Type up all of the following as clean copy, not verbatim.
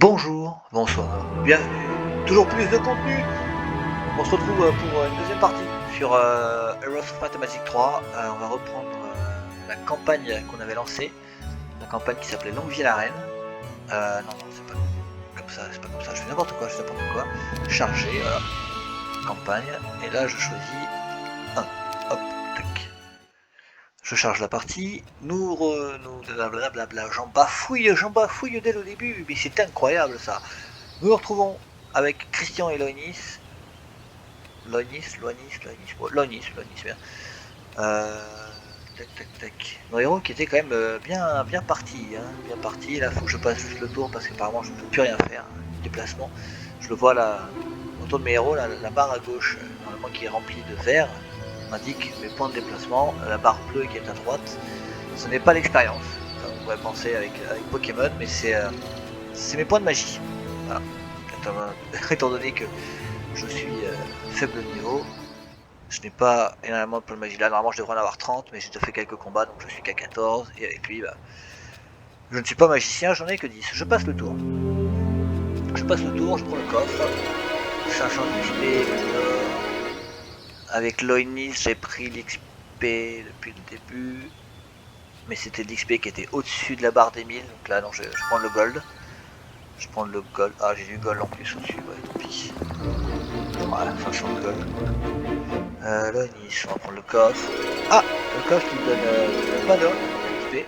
Bonjour, bonsoir, bienvenue, toujours plus de contenu. On se retrouve pour une deuxième partie sur Heroes of Mathematics 3. On va reprendre la campagne qu'on avait lancée, la campagne qui s'appelait Longue Vie à la Reine. Non, c'est pas comme ça, c'est pas comme ça, je fais n'importe quoi, Charger, voilà, campagne, et là je choisis un, hop, tac. Je charge la partie, nous blablabla, j'en bafouille dès le début, mais c'est incroyable ça. Nous nous retrouvons avec Christian et Loïnis. Loïnis, bien. Tac, tac, tac. Nos héros qui étaient quand même bien partis. Hein, bien partis. Là, faut que je passe juste le tour parce qu'apparemment, je ne peux plus rien faire. Hein, déplacement. Je le vois là, autour de mes héros, là, la barre à gauche, normalement qui est remplie de vert, m'indique mes points de déplacement. La barre bleue qui est à droite, ce n'est pas l'expérience. Enfin, on pourrait penser avec Pokémon, mais c'est mes points de magie. Voilà. Étant donné que je suis faible niveau, je n'ai pas énormément de points de magie. Là, normalement, je devrais en avoir 30, mais j'ai déjà fait quelques combats, donc je suis qu'à 14. Et avec lui, bah, je ne suis pas magicien, j'en ai que 10. Je passe le tour. Je prends le coffre. 500 d'XP. Avec Loïnis, j'ai pris l'XP depuis le début. Mais c'était l'XP qui était au-dessus de la barre des 1000. Donc là, non, je prends le gold. Je prends le gold. Ah, j'ai du gold en plus au-dessus, ouais, tant pis. Voilà, 500 de gold. Loïnis, on va prendre le coffre. Ah, le coffre qui me donne pas d'or, XP.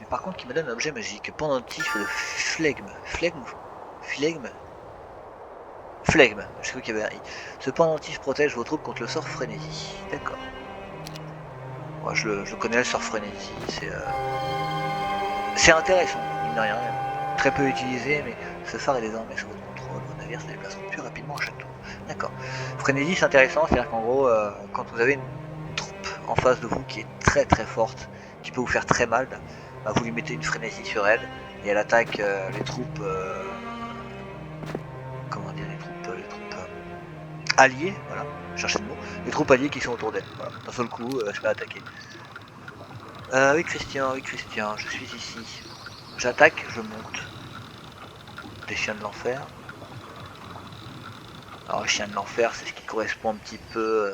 Mais par contre, qui me donne un objet magique. Pendentif de flegme. Flegme. Je crois qu'il y avait un i. Ce pendentif protège vos troupes contre le sort frénésie. D'accord. Moi, je le connais, le sort frénésie. C'est intéressant, mine de rien. Très peu utilisé, mais ce phare est désormais sous votre contrôle. Vos navires se déplaceront plus rapidement au château. D'accord. Frénésie, c'est intéressant, c'est-à-dire qu'en gros, quand vous avez une troupe en face de vous qui est très très forte, qui peut vous faire très mal, bah, vous lui mettez une frénésie sur elle, et elle attaque les troupes. Comment dire, les troupes alliées, voilà, cherchez le mot, les troupes alliées qui sont autour d'elle. Voilà. D'un seul coup, je vais attaquer. Oui, Christian, je suis ici. J'attaque, je monte. Des chiens de l'enfer. Alors, les chiens de l'enfer, c'est ce qui correspond un petit peu.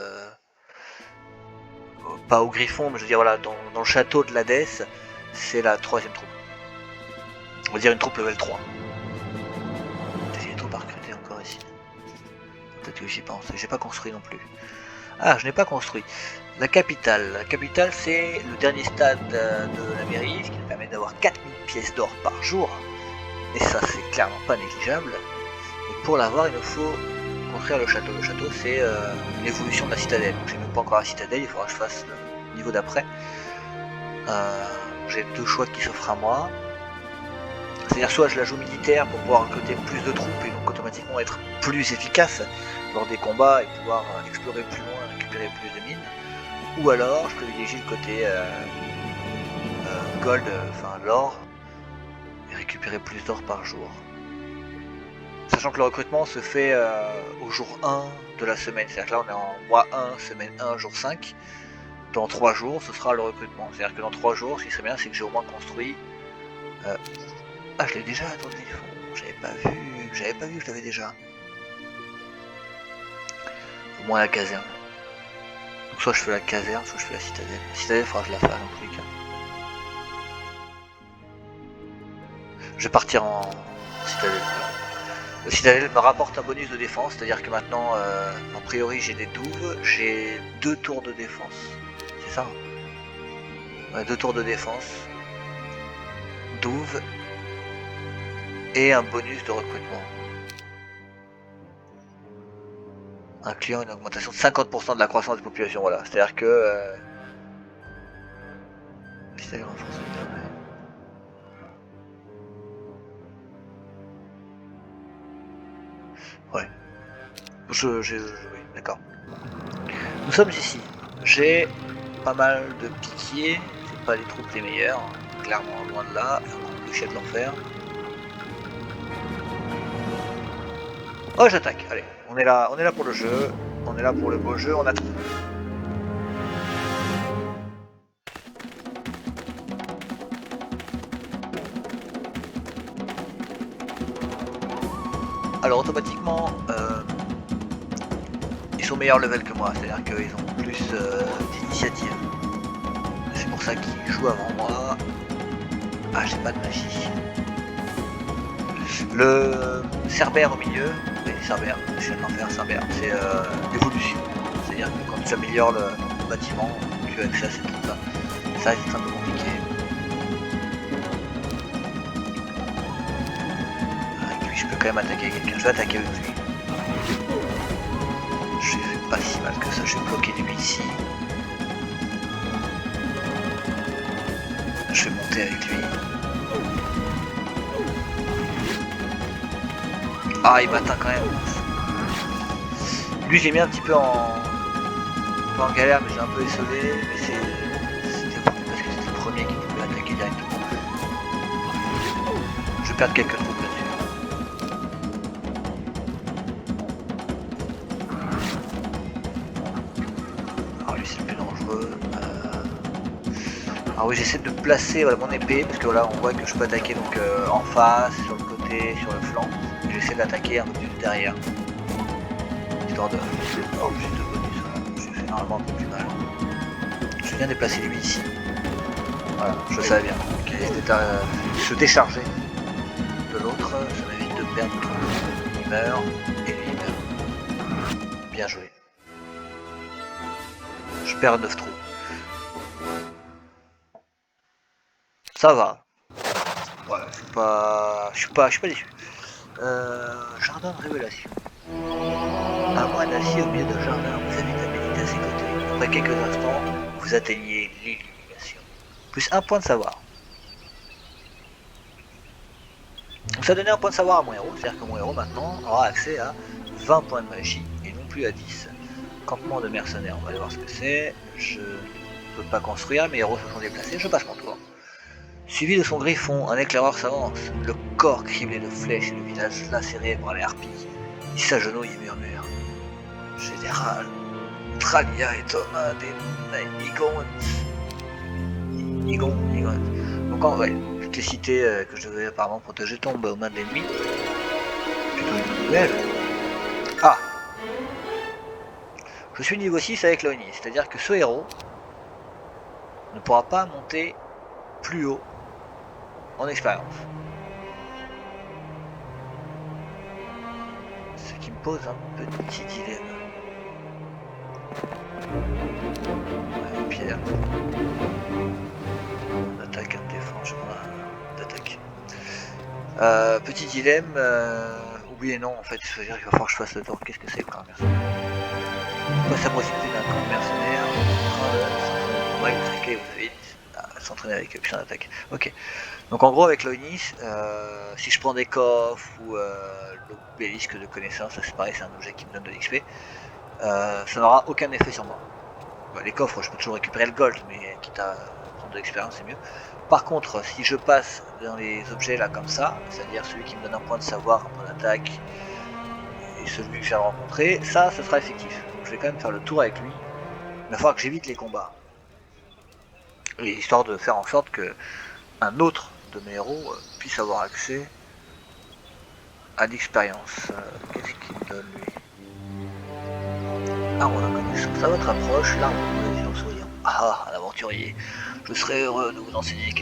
Pas au griffon, mais je veux dire, voilà, dans le château de l'Hadès, c'est la troisième troupe. On va dire une troupe level 3. J'ai des troupes à recruter encore ici. Peut-être que j'y pense. J'ai pas construit non plus. Ah, je n'ai pas construit. La capitale. La capitale, c'est le dernier stade de la mairie, ce qui nous permet d'avoir 4000 pièces d'or par jour. Et ça, c'est clairement pas négligeable. Et pour l'avoir, il nous faut construire le château. Le château, c'est l'évolution de la citadelle. J'ai même pas encore la citadelle, il faudra que je fasse le niveau d'après. J'ai deux choix qui s'offrent à moi. C'est-à-dire soit je la joue militaire pour pouvoir recruter plus de troupes et donc automatiquement être plus efficace lors des combats et pouvoir explorer plus loin, récupérer plus de mines. Ou alors je privilégie le côté gold, enfin l'or, et récupérer plus d'or par jour. Sachant que le recrutement se fait au jour 1 de la semaine, c'est-à-dire que là on est en mois 1, semaine 1, jour 5. Dans 3 jours, ce sera le recrutement. C'est-à-dire que dans 3 jours, ce qui serait bien, c'est que j'ai au moins construit... Ah, je l'ai déjà, attendez, j'avais pas vu que je l'avais déjà. Au moins la caserne. Donc soit je fais la caserne, soit je fais la citadelle. La citadelle, il faudra que je la fasse dans tous les cas. Je vais partir en citadelle. La citadelle me rapporte un bonus de défense, c'est-à-dire que maintenant, a priori, j'ai des douves, j'ai 2 tours de défense. C'est ça, hein, ouais, 2 tours de défense, douve, et un bonus de recrutement. Incluant une augmentation de 50% de la croissance des populations, voilà. C'est-à-dire que... citadelle renforcée. Ouais. Oui, d'accord. Nous sommes ici. J'ai pas mal de piquiers, c'est pas les troupes les meilleures, clairement loin de là, le chien de l'enfer. Oh, j'attaque, allez, on est là pour le jeu, on est là pour le beau jeu, on attaque. Alors automatiquement, ils sont meilleurs level que moi, c'est-à-dire qu'ils ont plus d'initiative. C'est pour ça qu'ils jouent avant moi. Ah, j'ai pas de magie. Le Cerbère au milieu, oui, Cerbère, je viens d'en faire Cerbère, c'est l'évolution. C'est-à-dire que quand tu améliores le bâtiment, tu as accès à ces trucs-là. Ça, c'est un peu compliqué. Avec lui, je peux quand même attaquer quelqu'un. Je vais attaquer avec lui. Je fais pas si mal que ça, je vais bloquer lui ici. Je vais monter avec lui. Ah, il m'atteint quand même. Lui, j'ai mis un petit peu en galère, mais j'ai un peu essové. Mais c'était parce que c'était le premier qui pouvait attaquer directement. Je vais perdre quelques troupes là-dessus. Alors lui, c'est le plus dangereux. Alors oui, j'essaie de placer voilà, mon épée parce que là, on voit que je peux attaquer donc en face, sur le côté, sur le flanc. J'essaie d'attaquer un peu plus derrière. Histoire de... Oh, j'ai deux bonus, voilà. J'ai fait normalement un peu plus mal. Je viens déplacer lui ici. Voilà, je savais bien qu'il allait se décharger de l'autre. Ça m'évite de perdre trop. Il meurt, et lui il meurt. Bien joué. Je perds 9 trous. Ça va. Ouais, je suis pas déçu. Jardin de révélation. Un moine assis au milieu d'un jardin, vous invite à méditer à ses côtés. Après quelques instants, vous atteignez l'illumination. Plus un point de savoir. Donc ça a donné un point de savoir à mon héros, c'est-à-dire que mon héros maintenant aura accès à 20 points de magie et non plus à 10. Campement de mercenaires, on va aller voir ce que c'est. Je ne peux pas construire, mes héros se sont déplacés, je passe mon tour. Suivi de son griffon, un éclaireur s'avance, le corps criblé de flèches et le visage lacéré par les harpies. Il s'agenouille et murmure. Général, Tralia et Thomas des Igons. Donc en vrai, toutes les cités que je devais apparemment protéger tombent aux mains de l'ennemi. Plutôt une nouvelle. Ah, je suis niveau 6 avec Loïni, c'est-à-dire que ce héros ne pourra pas monter plus haut en expérience. Ce qui me pose un petit dilemme. Ouais, pierre. On attaque, on défend, je prends d'attaque. Petit dilemme, oui et non en fait, c'est-à-dire qu'il va falloir que je fasse le tour. Qu'est-ce que c'est le camp mercenaire? Pas sa possibilité d'un camp mercenaire. Ouais, vous avez s'entraîner avec puissant d'attaque. Ok. Donc en gros avec Loïnis, si je prends des coffres ou l'obélisque de connaissance, c'est pareil, c'est un objet qui me donne de l'XP, ça n'aura aucun effet sur moi. Bah, les coffres, je peux toujours récupérer le gold, mais quitte à prendre de l'expérience, c'est mieux. Par contre, si je passe dans les objets là comme ça, c'est-à-dire celui qui me donne un point de savoir, un point d'attaque, et celui que je viens de rencontrer, ça sera effectif. Donc je vais quand même faire le tour avec lui. Il va falloir que j'évite les combats. Et histoire de faire en sorte que un autre de mes héros puisse avoir accès à l'expérience. Qu'est-ce qu'il me donne lui? Ah, on a connaissance. À votre approche, l'arbre de en souriant. Ah, un aventurier. Je serais heureux de vous enseigner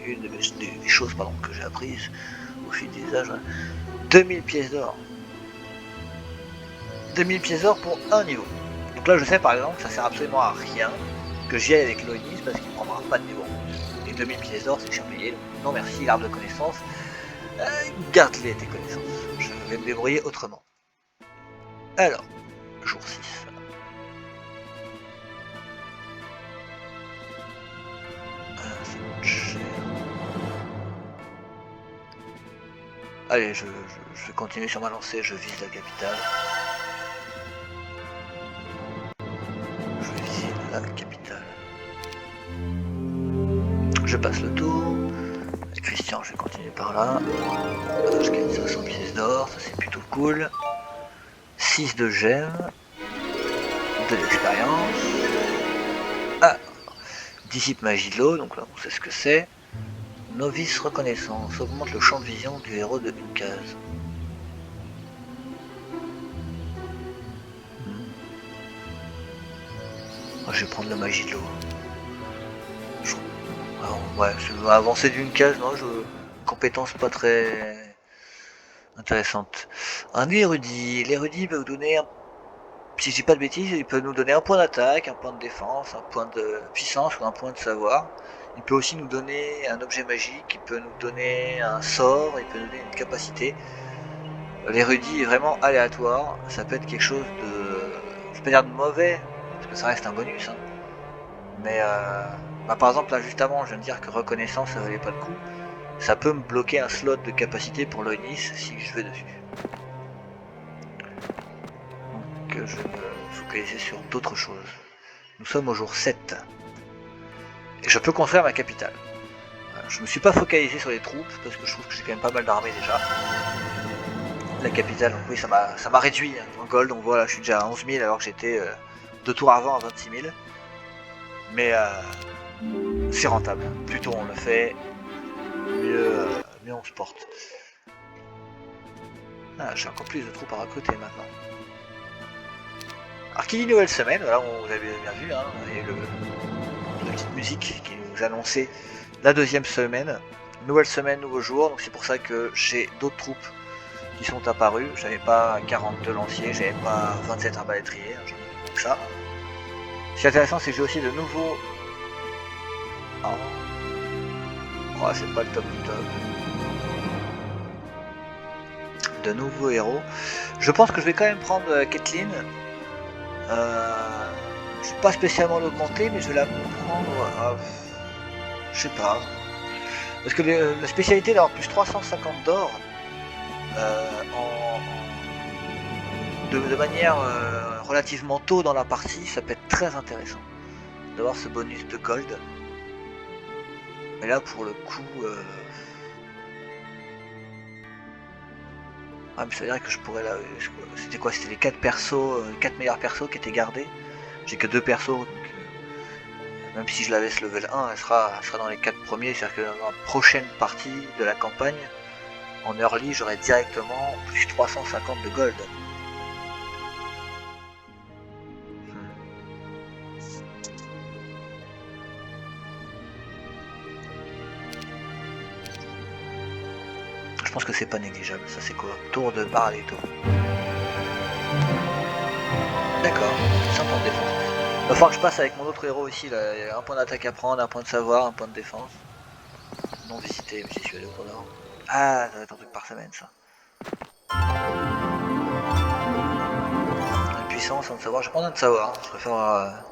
une des choses que j'ai apprises au fil des âges. 2000 pièces d'or. 2000 pièces d'or pour un niveau. Donc là, je sais par exemple que ça sert absolument à rien que j'y aille avec Loïnis parce qu'il ne prendra pas de niveau. Et 2000 pièces d'or, c'est cher payé. Donc non merci, l'arbre de connaissance. Garde-les tes connaissances. Je vais me débrouiller autrement. Alors, jour 6. Ça coûte cher. Allez, je vais continuer sur ma lancée, je vise la capitale. Je vise la capitale. Je passe le tour. Avec Christian, je vais continuer par là. Je gagne 500 pièces d'or, ça c'est plutôt cool. 6 de gemmes. De l'expérience. Ah, dissipe magie de l'eau, donc là on sait ce que c'est. Novice reconnaissance, augmente le champ de vision du héros de une case. Je vais prendre la magie de l'eau. Ouais, je vais avancer d'une case, non, compétence pas très intéressante. Un érudit. L'érudit va vous donner, si je dis pas de bêtises, il peut nous donner un point d'attaque, un point de défense, un point de puissance ou un point de savoir. Il peut aussi nous donner un objet magique, il peut nous donner un sort, il peut nous donner une capacité. L'érudit est vraiment aléatoire, ça peut être quelque chose de, je peux pas dire de mauvais, parce que ça reste un bonus, hein. Mais par exemple là juste avant je viens de dire que reconnaissance ça valait pas le coup. Ça peut me bloquer un slot de capacité pour l'ONIS si je vais dessus. Donc je vais me focaliser sur d'autres choses. Nous sommes au jour 7. Et je peux construire ma capitale. Voilà, je me suis pas focalisé sur les troupes parce que je trouve que j'ai quand même pas mal d'armées déjà. La capitale, donc oui ça m'a réduit en gold, donc voilà je suis déjà à 11 000 alors que j'étais 2 tours avant à 26 000. Mais c'est rentable. Plus tôt on le fait, mieux on se porte. Ah, j'ai encore plus de troupes à recruter maintenant. Alors qui dit nouvelle semaine, voilà, vous avez bien vu, hein, il y a eu la petite musique qui nous annonçait la deuxième semaine. Nouvelle semaine, nouveau jour, donc c'est pour ça que j'ai d'autres troupes qui sont apparues. J'avais pas 42 lanciers, j'avais pas 27 arbalétriers, j'en ai que ça. Ce qui est intéressant, c'est que j'ai aussi de nouveaux... Oh, c'est pas le top du top. De nouveaux héros. Je pense que je vais quand même prendre Kathleen. Je vais pas spécialement l'augmenter, mais je vais la prendre. Je sais pas. Parce que la spécialité d'avoir plus 350 d'or de manière relativement tôt dans la partie, ça peut être très intéressant d'avoir ce bonus de gold. Mais là, pour le coup. Ah, mais ça veut dire que je pourrais là. C'était quoi? C'était les 4 persos, 4 meilleurs persos qui étaient gardés. J'ai que 2 persos, donc même si je la laisse level 1, elle sera dans les 4 premiers. C'est-à-dire que dans la prochaine partie de la campagne, en early, j'aurai directement plus 350 de gold. Je pense que c'est pas négligeable. Ça, c'est quoi? Tour de Baraleto. D'accord, c'est un point de défense. Il va falloir que je passe avec mon autre héros ici. Là. Il y a un point d'attaque à prendre, un point de savoir, un point de défense. Non visité, mais j'y suis allé au cours d'avant. Ah, ça va être un truc par semaine, ça. La puissance, un de savoir. Je vais prendre un de savoir. Je préfère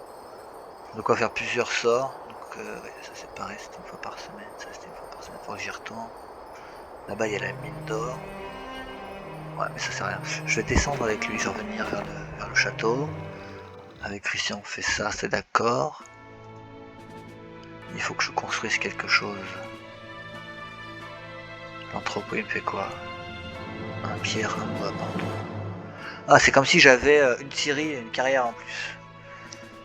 de quoi faire plusieurs sorts. Donc, ouais, ça c'est pareil, c'était une fois par semaine. Ça c'était une fois par semaine. Faut que j'y retourne. Là-bas, il y a la mine d'or. Ouais, mais ça c'est rien. Je vais descendre avec lui, je vais revenir vers le château. Avec Christian, on fait ça, c'est d'accord. Il faut que je construise quelque chose. L'entrepôt, il me fait quoi? Un pierre, un bois, pardon. Ah, c'est comme si j'avais une série, une carrière en plus.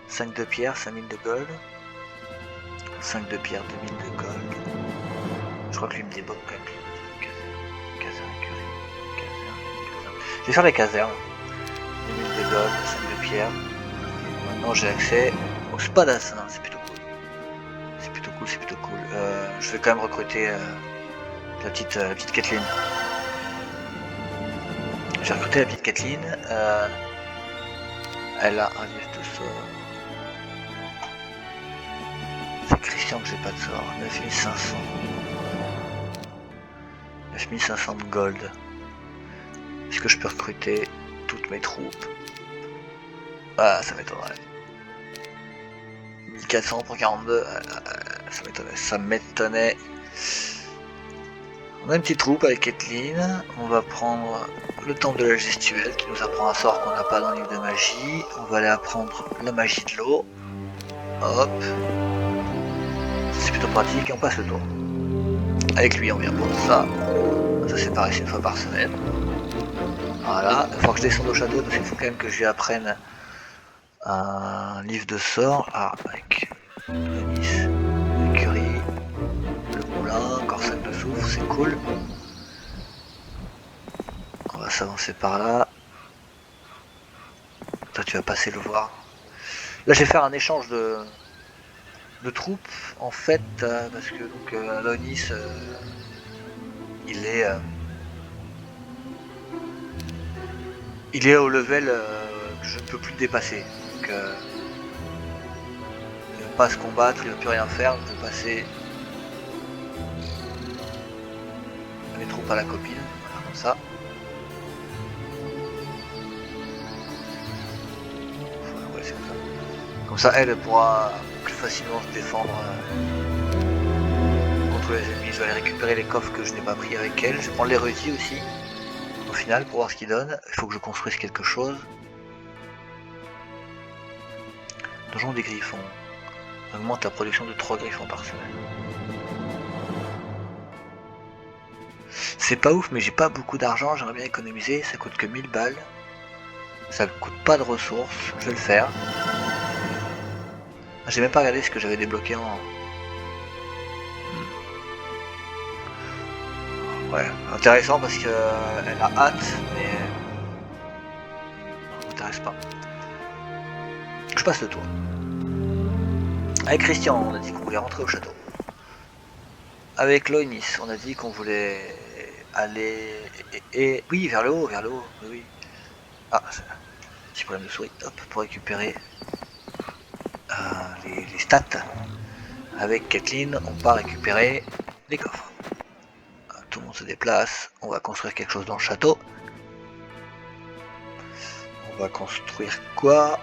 5 de pierre, 5000 de gold. 5 de pierre, 2000 de gold. Je crois que lui me débloque quand même. Je vais faire les casernes. 2000 de gold, 5 de pierre. Maintenant j'ai accès au spadassin, c'est plutôt cool. C'est plutôt cool, c'est plutôt cool. Je vais quand même recruter la petite Kathleen. J'ai recruté la petite Kathleen. Elle a un livre de sort. C'est Christian que j'ai pas de sort. 9500. 9500 de gold. Est-ce que je peux recruter toutes mes troupes? Ah, ça m'étonnerait. 1400 pour 42, ça m'étonnait. On a une petite troupe avec Kathleen. On va prendre le temple de la gestuelle qui nous apprend un sort qu'on n'a pas dans le livre de magie. On va aller apprendre la magie de l'eau. Hop. C'est plutôt pratique et on passe le tour. Avec lui on vient pour ça. Ça c'est pareil, c'est une fois par semaine. Voilà, il va falloir que je descende au château parce qu'il faut quand même que je lui apprenne un livre de sorts. Ah, avec Denis, l'écurie, le moulin, encore 5 de souffle, c'est cool. On va s'avancer par là. Toi tu vas passer le voir. Là, je vais faire un échange de troupes, en fait, parce que donc Adonis, il est, il est au level que je ne peux plus dépasser. Donc, il ne va pas se combattre, il ne va plus rien faire. Je vais passer mes troupes à la copine, voilà, comme ça. Ouais, c'est comme ça. Comme ça, elle pourra plus facilement se défendre contre les ennemis. Je vais aller récupérer les coffres que je n'ai pas pris avec elle. Je vais prendre l'érudit aussi, au final, pour voir ce qu'il donne. Il faut que je construise quelque chose. Donjon des griffons. Augmente la production de 3 griffons par semaine. C'est pas ouf, mais j'ai pas beaucoup d'argent, j'aimerais bien économiser, ça coûte que 1000 balles. Ça ne coûte pas de ressources, je vais le faire. J'ai même pas regardé ce que j'avais débloqué en... Ouais, intéressant parce que elle a hâte, mais... ça m'intéresse pas. Je passe le tour. Avec Christian, on a dit qu'on voulait rentrer au château. Avec Loïnis, on a dit qu'on voulait aller... Oui, vers le haut, oui. Ah, petit problème de souris, hop, pour récupérer les stats. Avec Kathleen, on part récupérer les coffres. Tout le monde se déplace, on va construire quelque chose dans le château. On va construire quoi?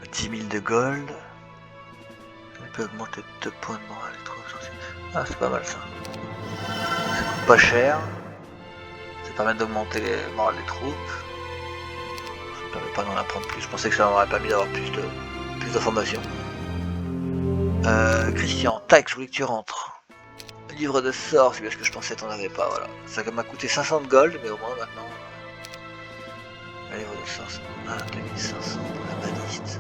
« 10 000 de gold. On peut augmenter 2 points de morale et 3 aussi. Ah, c'est pas mal ça. Ça coûte pas cher. Ça permet d'augmenter les morales des troupes. Ça permet pas d'en apprendre plus. Je pensais que ça m'aurait permis d'avoir plus d'informations. Christian, tac, je voulais que tu rentres. Livre de sorts, c'est bien ce que je pensais, t'en avais pas, voilà. Ça m'a coûté 500 de gold, mais au moins maintenant... Le livre de sorts, c'est 2500 pour la baliste.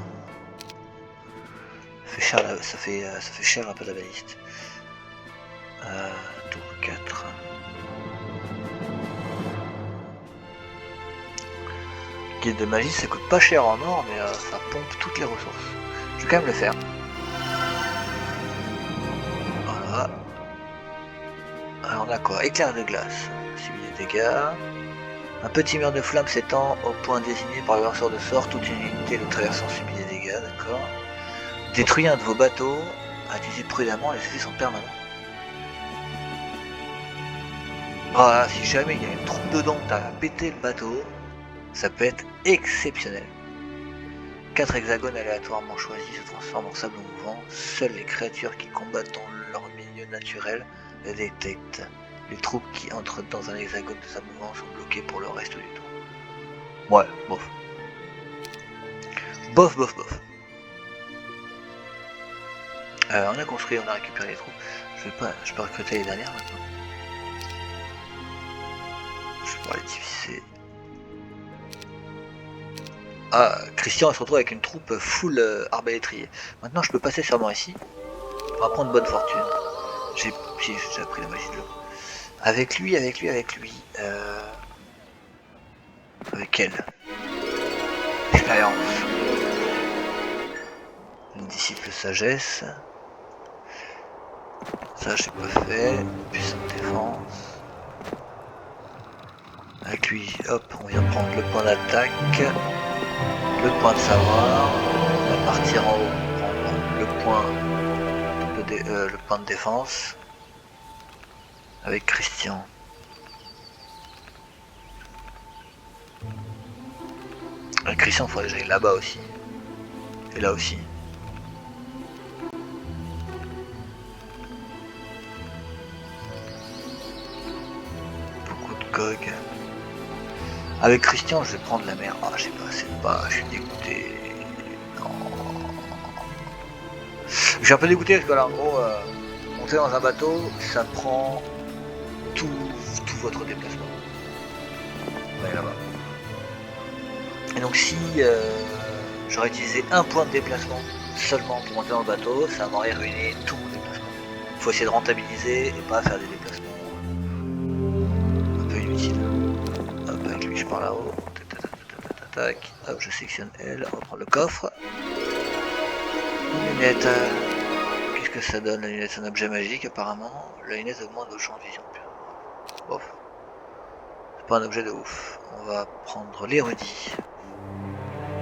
Ça fait cher, ça fait cher un peu la baliste. Tour 4. Guide de magie, ça coûte pas cher en or, mais ça pompe toutes les ressources. Je vais quand même le faire. Voilà. Alors on a quoi? Éclair de glace. Subit des dégâts. Un petit mur de flamme s'étend au point désigné par le lanceur de sort. Toute une unité le traversant subit des dégâts, d'accord. Détruis un de vos bateaux. À utiliser prudemment, les effets sont permanents. Voilà, si jamais il y a une troupe dedans, t'as pété le bateau, ça peut être exceptionnel. 4 hexagones aléatoirement choisis se transforment en sable mouvant. Seules les créatures qui combattent dans leur milieu naturel les détectent. Les troupes qui entrent dans un hexagone de sable mouvant sont bloquées pour le reste du tour. Ouais, bof. Bof. On a construit, on a récupéré les troupes. Je peux recruter les dernières maintenant. Je vais pouvoir les diviser. Ah, Christian se retrouve avec une troupe full arbalétrier. Maintenant je peux passer sûrement ici. On va prendre bonne fortune. J'ai appris la magie de l'eau. Avec lui. Avec elle. Expérience. Une disciple sagesse. Ça j'ai pas fait. Puissante défense. Avec lui, hop, on vient prendre le point d'attaque. Le point de savoir. On va partir en haut. Prendre le point de défense. Avec Christian. Avec Christian, il faudrait que j'aille là-bas aussi. Et là aussi. Beaucoup de GOG. Avec Christian, je vais prendre la mer. Ah, je sais pas, je suis dégoûté. Non. Je suis un peu dégoûté parce que là, en gros, monter dans un bateau, ça prend tout votre déplacement. Ouais, là-bas. Et donc si j'aurais utilisé un point de déplacement seulement pour monter dans le bateau, ça m'aurait ruiné tout mon déplacement. Il faut essayer de rentabiliser et pas faire des déplacements un peu inutiles. Hop. par là-haut. Tac, hop, je sélectionne elle, on va prendre le coffre. Lunette, qu'est-ce que ça donne la lunette? C'est un objet magique apparemment. La lunette augmente votre champ de vision. Bof. C'est pas un objet de ouf. On va prendre l'érudit.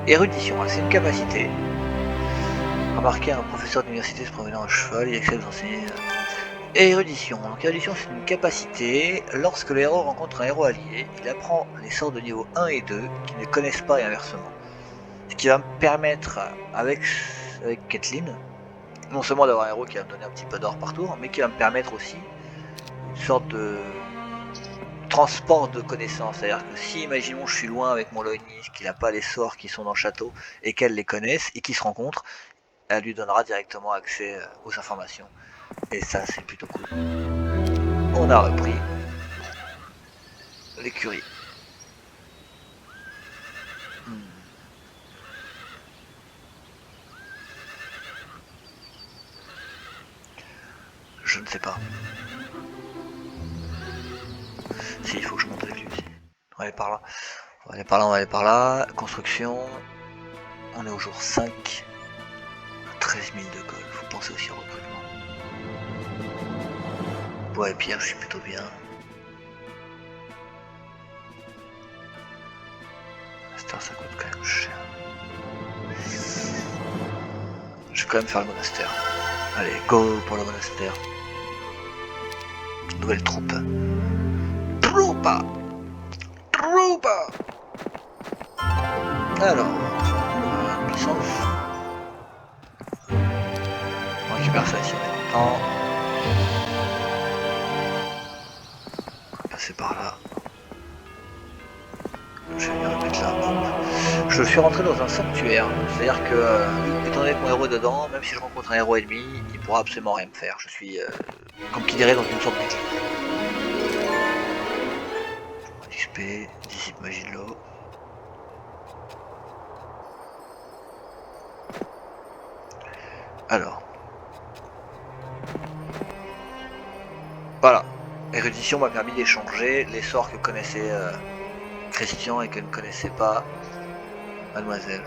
Érudition, c'est une capacité. Remarquez un professeur d'université se promenant à cheval, il accepte d'enseigner. Érudition. Donc érudition c'est une capacité. Lorsque le héros rencontre un héros allié, il apprend les sorts de niveau 1 et 2 qu'il ne connaissent pas et inversement. Ce qui va me permettre avec Caitlyn, non seulement d'avoir un héros qui va me donner un petit peu d'or par tour, mais qui va me permettre aussi une sorte de transport de connaissances. C'est-à-dire que si, imaginons, je suis loin avec mon Loïnis, qu'il n'a pas les sorts qui sont dans le château, et qu'elle les connaisse, et qu'ils se rencontrent, elle lui donnera directement accès aux informations. Et ça, c'est plutôt cool. On a repris l'écurie. Je ne sais pas. Si, il faut que je monte avec lui aussi. On va aller par là. On va aller par là, on va aller par là. Construction. On est au jour 5. 13 000 de gold. Faut penser aussi au recrutement. Bois et pierre, je suis plutôt bien. Master, ça coûte quand même cher. Je vais quand même faire le monastère. Allez, go pour le monastère. Nouvelle troupe. Troupa. Troupa. Alors, puissance. On récupère ça ici maintenant. On va passer par là. Je vais me remettre là. Je suis rentré dans un sanctuaire, c'est-à-dire que, étant donné que mon héros est dedans, même si je rencontre un héros ennemi, il pourra absolument rien me faire. Je suis, comme qui dirait, dans une sorte d'église. XP, dissipe magie de l'eau. Alors. Voilà. Érudition m'a permis d'échanger les sorts que connaissait Christian et que ne connaissait pas Mademoiselle.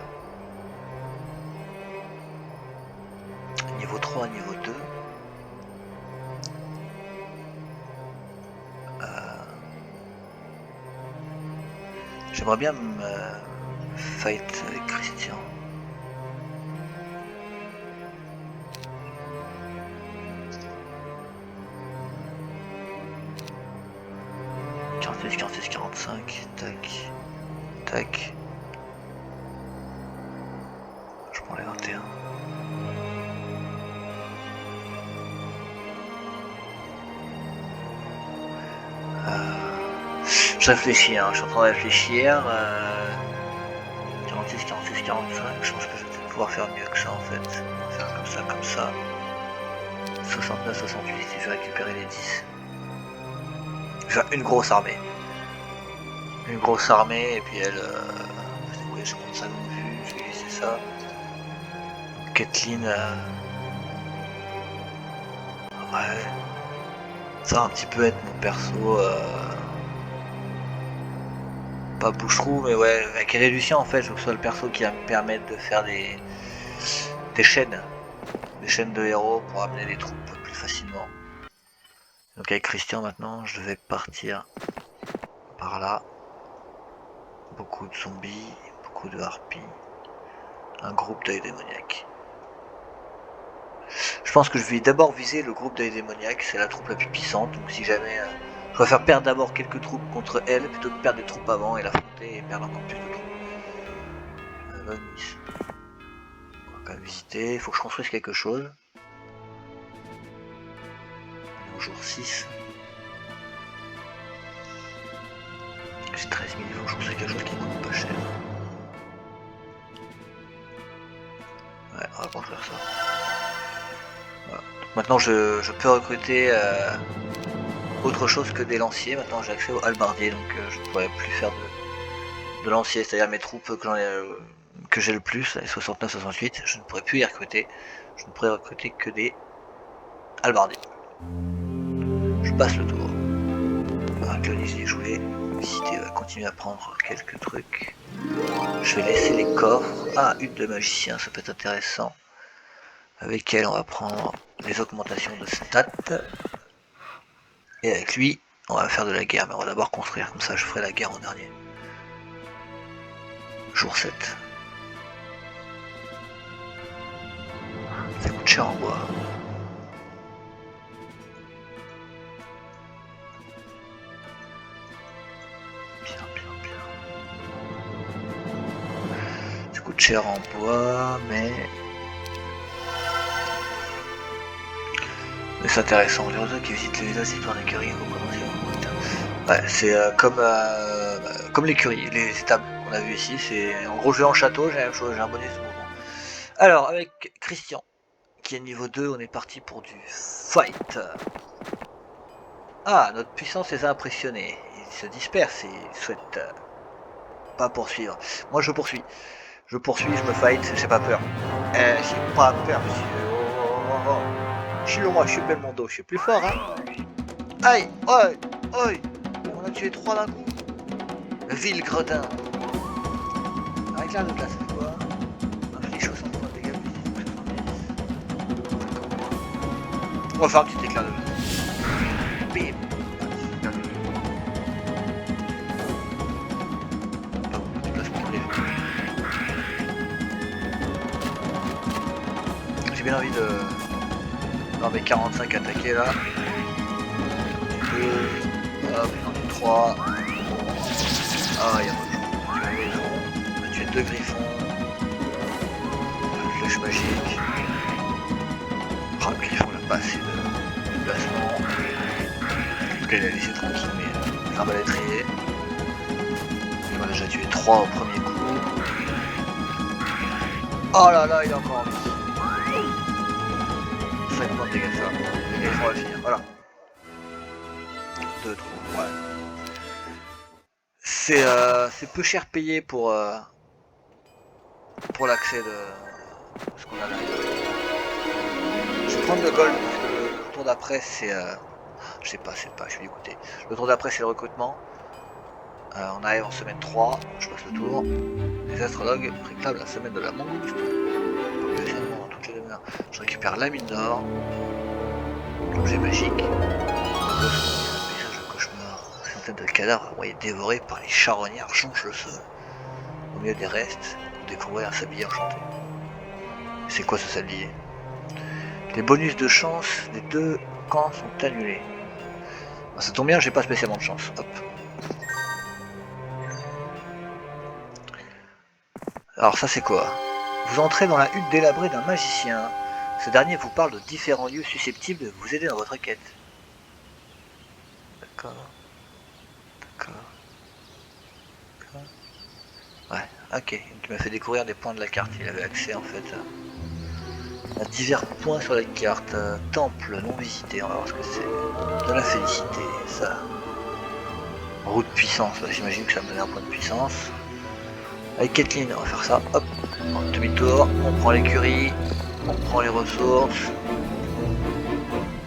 Niveau 3, niveau 2. J'aimerais bien me fight avec Christian. « 45, tac, tac. Je prends les 21. Je réfléchis, hein, je suis en train de réfléchir. 46, 46, 45, je pense que je vais peut-être pouvoir faire mieux que ça en fait. On va faire comme ça, comme ça. 69, 68, et je vais récupérer les 10. Je vais faire une grosse armée. Une grosse armée, et puis elle... oui, je monte sa longue vue, je vais laisser ça. Donc, Caitlyn... ouais... Ça va un petit peu être mon perso... pas boucherou, mais ouais, avec Érudition en fait, je veux que ce soit le perso qui va me permettre de faire des chaînes. Des chaînes de héros pour amener les troupes plus facilement. Donc avec Christian maintenant, je vais partir par là. Beaucoup de zombies, beaucoup de harpies. Un groupe d'œils démoniaques. Je pense que je vais d'abord viser le groupe d'œils démoniaques, c'est la troupe la plus puissante, donc si jamais... je préfère perdre d'abord quelques troupes contre elle, plutôt que perdre des troupes avant et l'affronter et perdre encore plus de troupes. On va quand même visiter, il faut que je construise quelque chose. On est au jour 6. J'ai 13 000, il faut que je construise quelque chose qui ne coûte pas cher. Ouais, on va construire ça. Voilà. Maintenant je peux recruter autre chose que des lanciers. Maintenant j'ai accès aux halbardiers, donc je ne pourrais plus faire de lanciers, c'est-à-dire mes troupes que j'ai le plus, les 69-68, je ne pourrais plus y recruter. Je ne pourrais recruter que des halbardiers. Je passe le tour. Avec le niche des jouets. visiter, on va continuer à prendre quelques trucs. Je vais laisser les coffres. Ah, hutte de magicien, ça peut être intéressant. Avec elle, on va prendre les augmentations de stats. Et avec lui, on va faire de la guerre, mais on va d'abord construire, comme ça je ferai la guerre en dernier. Jour 7. Ça coûte cher en bois. Ça coûte cher en bois, mais c'est intéressant. Les oiseaux qui visitent les villages histoire d'écurie, ouais, c'est comme l'écurie, les étables qu'on a vu ici. C'est en gros, je vais en château, j'ai la même chose, j'ai un bonus de mouvement. Alors, avec Christian, qui est niveau 2, on est parti pour du fight. Ah, notre puissance les a impressionnés. Ils se dispersent et ils souhaitent pas poursuivre. Moi, je poursuis. Je poursuis, je me fight, j'ai pas peur. J'ai pas peur, monsieur. Oh. Je suis le roi, je suis Belmondo, je suis plus fort, hein. Aïe, oi, on a tué 3 d'un coup. Le vil gredin. Avec l'air de glace, c'est quoi? Inflige 60 points de dégâts plus 10. On va faire un petit éclair de glace. Bim. Pas beaucoup de déplacement pour les vues. J'ai bien envie de... Non mais 45 attaqués là. 2, hop, j'en ai 3. Ah, il y a pas de jour. On a tué 2 griffons. Flèche magique. Ah, le griffon n'a pas assez de déplacement. En tout cas, il a laissé tranquille, mais l'arbalétrier. Il en a déjà tué 3 au premier coup. Oh là là, il est encore en vie. 5 points de dégâts de ça. Et on va finir, voilà. 2, 3, ouais. C'est peu cher payé pour l'accès de ce qu'on a là. Je vais prendre le gold parce que le tour d'après c'est... je sais pas, je suis dégoûté. Le tour d'après c'est le recrutement. On arrive en semaine 3, je passe le tour. Les astrologues réclament la semaine de la mangouste. Je récupère la mine d'or, l'objet magique, paysage de cauchemar, centaines de cadavres envoyés dévorés par les charognards changent le sol. Au milieu des restes, vous découvrez un sablier enchanté. C'est quoi ce sablier? Les bonus de chance des 2 camps sont annulés. Ben, ça tombe bien, j'ai pas spécialement de chance. Hop. Alors ça c'est quoi? Vous entrez dans la hutte délabrée d'un magicien. Ce dernier vous parle de différents lieux susceptibles de vous aider dans votre quête. D'accord. Ouais, ok. Il m'a fait découvrir des points de la carte. Il avait accès en fait à divers points sur la carte. Temple non visité, on va voir ce que c'est. De la félicité, ça. Roue de puissance, j'imagine que ça me donne un point de puissance. Avec Kathleen, on va faire ça. Hop, demi-tour, on prend l'écurie. On prend les ressources.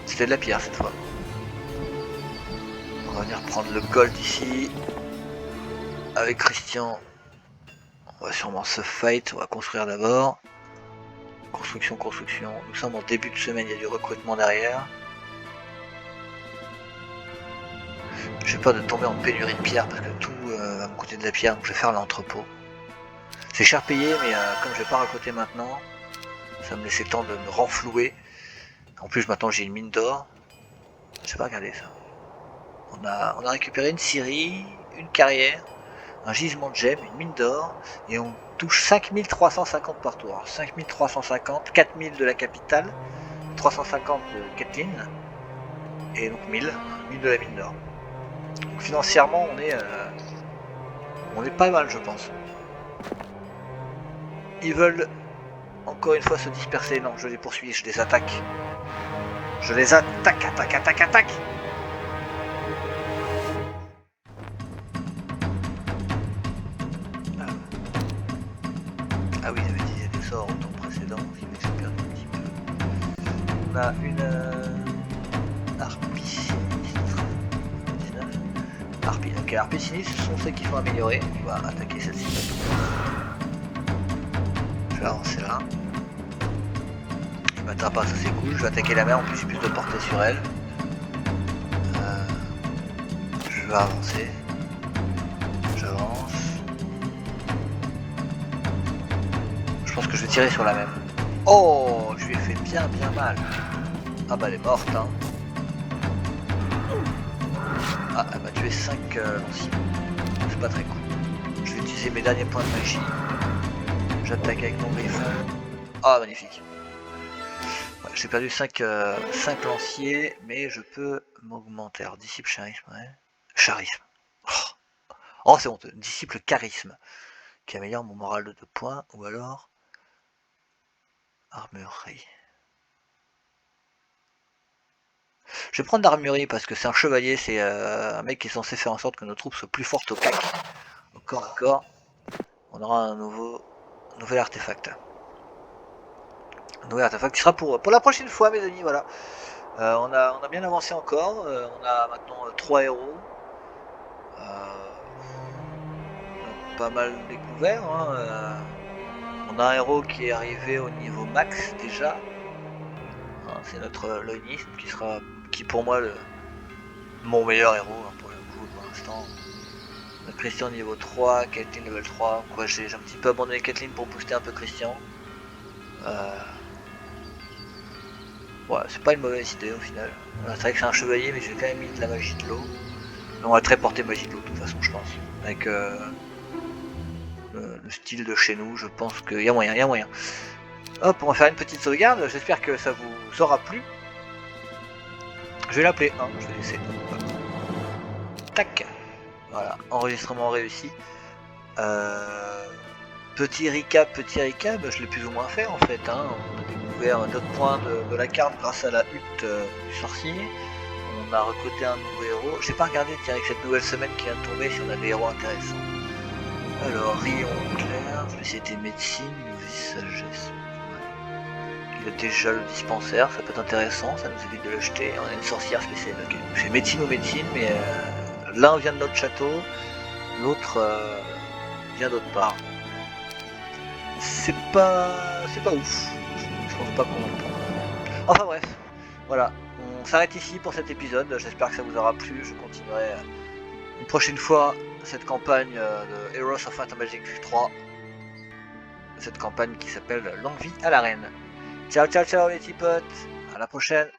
C'était de la pierre cette fois. On va venir prendre le gold ici. Avec Christian. On va sûrement se fight. On va construire d'abord. Construction. Nous sommes en début de semaine. Il y a du recrutement derrière. J'ai peur de tomber en pénurie de pierre parce que tout va me coûter de la pierre. Donc je vais faire l'entrepôt. C'est cher payé, mais comme je vais pas recruter maintenant, ça me laissait le temps de me renflouer. En plus maintenant j'ai une mine d'or. Je vais pas regarder ça. On a récupéré une scierie, une carrière, un gisement de gemmes, une mine d'or, et on touche 5350 par tour. 5350, 4000 de la capitale, 350 de Kathleen, et donc 1000 de la mine d'or. Donc financièrement on est pas mal je pense. Ils veulent encore une fois se disperser. Non, je les poursuis, je les attaque. Je les attaque. Ah oui, j'avais utilisé des sorts au tour précédent, qui m'est super un petit peu. On a une harpie sinistre. 19. harpies. Donc les harpies sinistres, ce sont ceux qui sont améliorés. On va attaquer celle-ci. Je vais avancer là. Il m'atteint pas, ça c'est cool. Je vais attaquer la mer, en plus j'ai plus de portée sur elle. Je vais avancer. J'avance. Je pense que je vais tirer sur la même. Oh, je lui ai fait bien mal. Ah bah elle est morte hein. Ah, elle m'a tué 5 lanciers. C'est pas très cool. Je vais utiliser mes derniers points de magie. J'attaque avec mon griffon. Ah magnifique. Ouais, j'ai perdu 5 lanciers, mais je peux m'augmenter. Alors disciple charisme, ouais. Charisme. Oh c'est honteux. Disciple charisme. Qui améliore mon moral de 2 points. Ou alors armurerie. Je vais prendre l'armurerie parce que c'est un chevalier, c'est un mec qui est censé faire en sorte que nos troupes soient plus fortes au cac. Au corps à corps. On aura un nouvel artefact. Un nouvel artefact qui sera pour la prochaine fois mes amis, voilà. On a bien avancé encore, on a maintenant 3 héros. On a pas mal découvert. Hein, on a un héros qui est arrivé au niveau max déjà. Hein, c'est notre Loïnisme qui pour moi mon meilleur héros hein, pour le coup pour l'instant. On a Christian niveau 3, Caitlyn level 3. J'ai un petit peu abandonné Caitlyn pour booster un peu Christian. Ouais, c'est pas une mauvaise idée au final. Voilà, c'est vrai que c'est un chevalier, mais j'ai quand même mis de la magie de l'eau. On va très porter magie de l'eau de toute façon, je pense. Avec le style de chez nous, je pense qu'il y a moyen, Hop, on va faire une petite sauvegarde. J'espère que ça vous aura plu. Je vais l'appeler 1, je vais laisser. Tac. Voilà, enregistrement réussi. Petit recap, je l'ai plus ou moins fait en fait. Hein. On a découvert d'autres points de la carte grâce à la hutte du sorcier. On a recruté un nouveau héros. J'ai pas regardé tiens, avec cette nouvelle semaine qui vient de tomber si on a des héros intéressants. Alors, rayon clair, je vais essayer des médecines, novice sagesse. Il a déjà le dispensaire, ça peut être intéressant, ça nous évite de l'acheter. On a une sorcière spéciale. Okay. J'ai médecine ou médecine, mais l'un vient de notre château, l'autre vient d'autre part. C'est pas ouf. Je pense pas qu'on va le prendre. Enfin bref, voilà. On s'arrête ici pour cet épisode. J'espère que ça vous aura plu. Je continuerai une prochaine fois cette campagne de Heroes of Might and Magic 3. Cette campagne qui s'appelle Longue vie à la reine. Ciao ciao ciao les petits potes. À la prochaine.